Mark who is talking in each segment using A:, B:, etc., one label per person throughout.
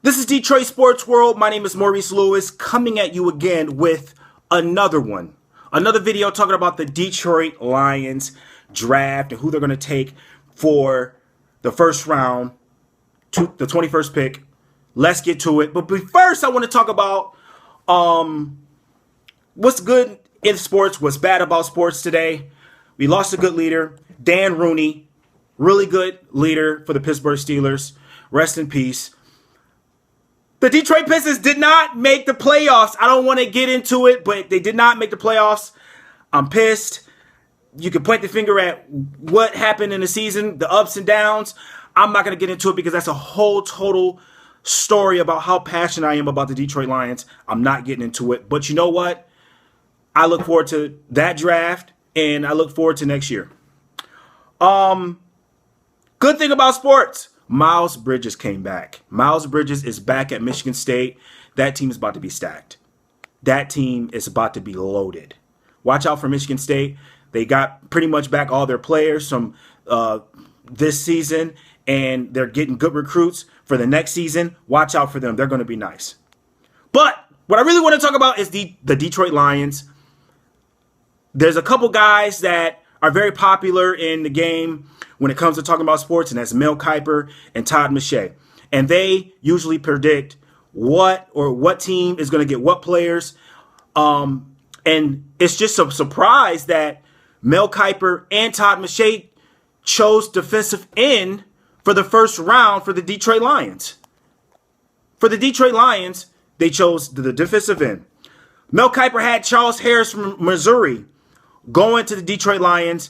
A: This is Detroit Sports World. My name is Maurice Lewis, coming at you again with another one. Another video talking about the Detroit Lions draft and who they're going to take for the first round, the 21st pick. Let's get to it. But first, I want to talk about what's good in sports, what's bad about sports today. We lost a good leader, Dan Rooney, really good leader for the Pittsburgh Steelers. Rest in peace. The Detroit Pistons did not make the playoffs. I don't want to get into it, but they did not make the playoffs. I'm pissed. You can point the finger at what happened in the season, the ups and downs. I'm not going to get into it because that's a whole total story about how passionate I am about the Detroit Lions. I'm not getting into it. But you know what? I look forward to that draft, and I look forward to next year. Good thing about sports. Miles Bridges came back. Miles Bridges is back at Michigan State. That team is about to be stacked. That team is about to be loaded. Watch out for Michigan State. They got pretty much back all their players from this season, and they're getting good recruits for the next season. Watch out for them. They're going to be nice. But what I really want to talk about is the Detroit Lions. There's a couple guys that are very popular in the game when it comes to talking about sports, and that's Kiper and Todd McShay. And they usually predict what team is going to get what players. And it's just a surprise that Kiper and Todd McShay chose defensive end for the first round for the Detroit Lions. For the Detroit Lions, they chose the defensive end. Kiper had Charles Harris from Missouri going to the Detroit Lions.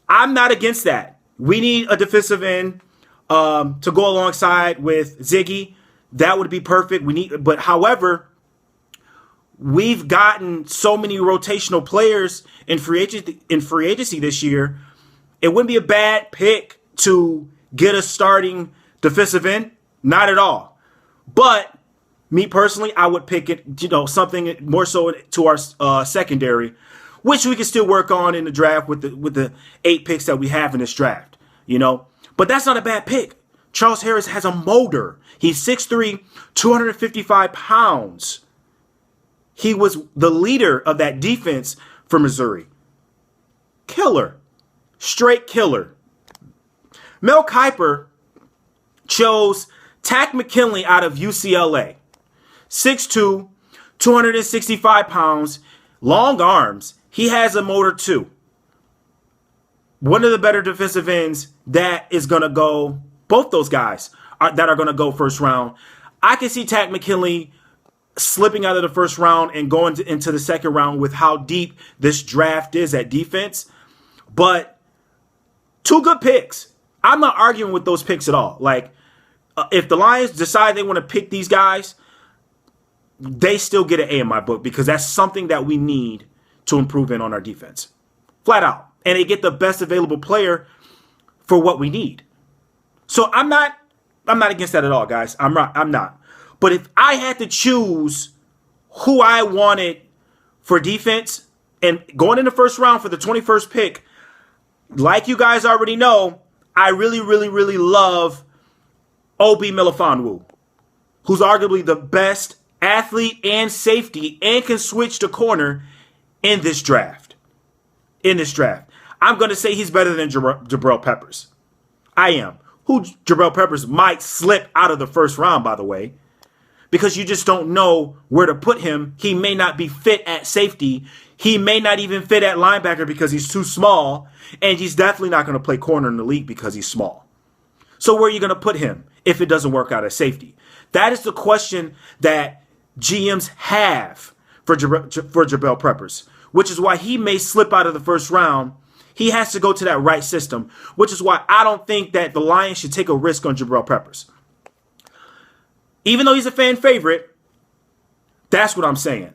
A: I'm not against that. We need a defensive end to go alongside with Ziggy. That would be perfect. However, we've gotten so many rotational players in free agency this year. It wouldn't be a bad pick to get a starting defensive end. Not at all. But me personally, I would pick it, something more so to our secondary, which we can still work on in the draft with the 8 picks that we have in this draft, But that's not a bad pick. Charles Harris has a motor. He's 6'3", 255 pounds. He was the leader of that defense for Missouri. Killer. Straight killer. Kiper chose Takk McKinley out of UCLA. 6'2", 265 pounds, long arms. He has a motor too. One of the better defensive ends that is going to go, both those guys that are going to go first round. I can see Takk McKinley slipping out of the first round and going into the second round with how deep this draft is at defense. But 2 good picks. I'm not arguing with those picks at all. If the Lions decide they want to pick these guys, they still get an A in my book because that's something that we need to improve in on our defense. Flat out. And they get the best available player for what we need. So I'm not against that at all, guys. I'm not. But if I had to choose who I wanted for defense and going in the first round for the 21st pick, like you guys already know, I really, really, really love Obi Melifonwu, who's arguably the best athlete and safety and can switch to corner in this draft. I'm going to say he's better than Jabril Peppers. I am. Jabril Peppers might slip out of the first round, by the way, because you just don't know where to put him. He may not be fit at safety. He may not even fit at linebacker because he's too small, and he's definitely not going to play corner in the league because he's small. So where are you going to put him if it doesn't work out at safety? That is the question that GMs have for Jabril Peppers, which is why he may slip out of the first round. He has to go to that right system, which is why I don't think that the Lions should take a risk on Jabril Peppers. Even though he's a fan favorite, that's what I'm saying.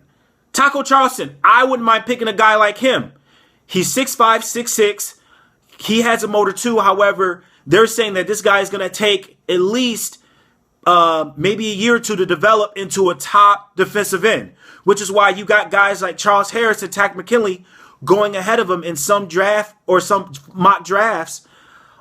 A: Taco Charleston, I wouldn't mind picking a guy like him. He's 6'5", 6'6". He has a motor too. However, they're saying that this guy is going to take at least maybe a year or two to develop into a top defensive end, which is why you got guys like Charles Harris and Takk McKinley going ahead of him in some draft or some mock drafts.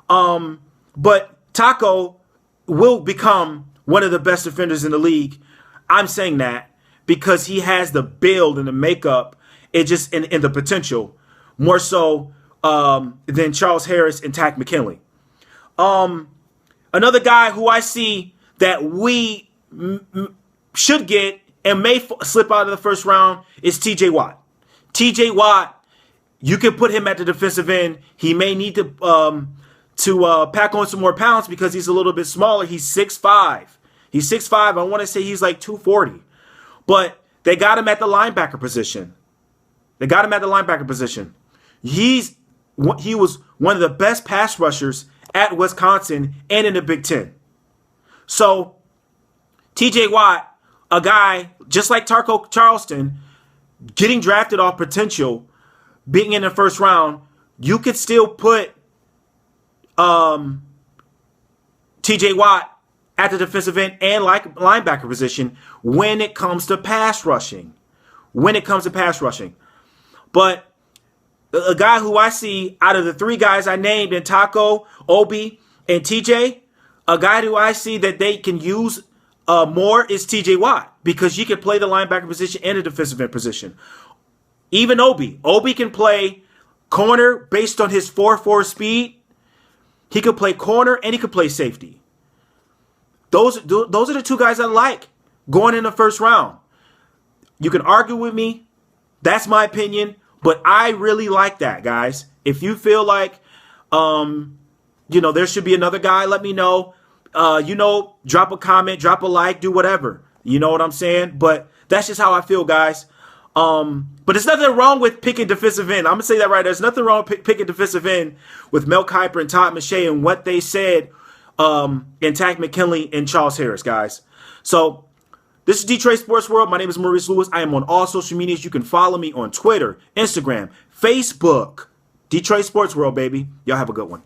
A: But Taco will become one of the best defenders in the league. I'm saying that because he has the build and the makeup, it just and the potential more so than Charles Harris and Takk McKinley. Another guy who I see that we should get and may slip out of the first round is T.J. Watt. T.J. Watt, you can put him at the defensive end. He may need to pack on some more pounds because he's a little bit smaller. He's 6'5". He's 6'5". I want to say he's like 240. But they got him at the linebacker position. He was one of the best pass rushers at Wisconsin and in the Big Ten. So T.J. Watt, a guy just like Tarko Charleston, getting drafted off potential, being in the first round, you could still put T.J. Watt at the defensive end and linebacker position when it comes to pass rushing. But a guy who I see out of the three guys I named in Taco, Obi, and TJ, a guy who I see that they can use more is TJ Watt because you can play the linebacker position and the defensive end position. Even Obi can play corner based on his 4.4 speed. He could play corner and he could play safety. Those are the two guys I like going in the first round. You can argue with me. That's my opinion. But I really like that, guys. If you feel like, there should be another guy, let me know. Drop a comment, drop a like, do whatever. You know what I'm saying? But that's just how I feel, guys. But there's nothing wrong with picking defensive end. I'm going to say that right. There's nothing wrong with picking defensive end with Mel Kiper and Todd McShay and what they said in Takk McKinley and Charles Harris, guys. So this is Detroit Sports World. My name is Maurice Lewis. I am on all social medias. You can follow me on Twitter, Instagram, Facebook. Detroit Sports World, baby. Y'all have a good one.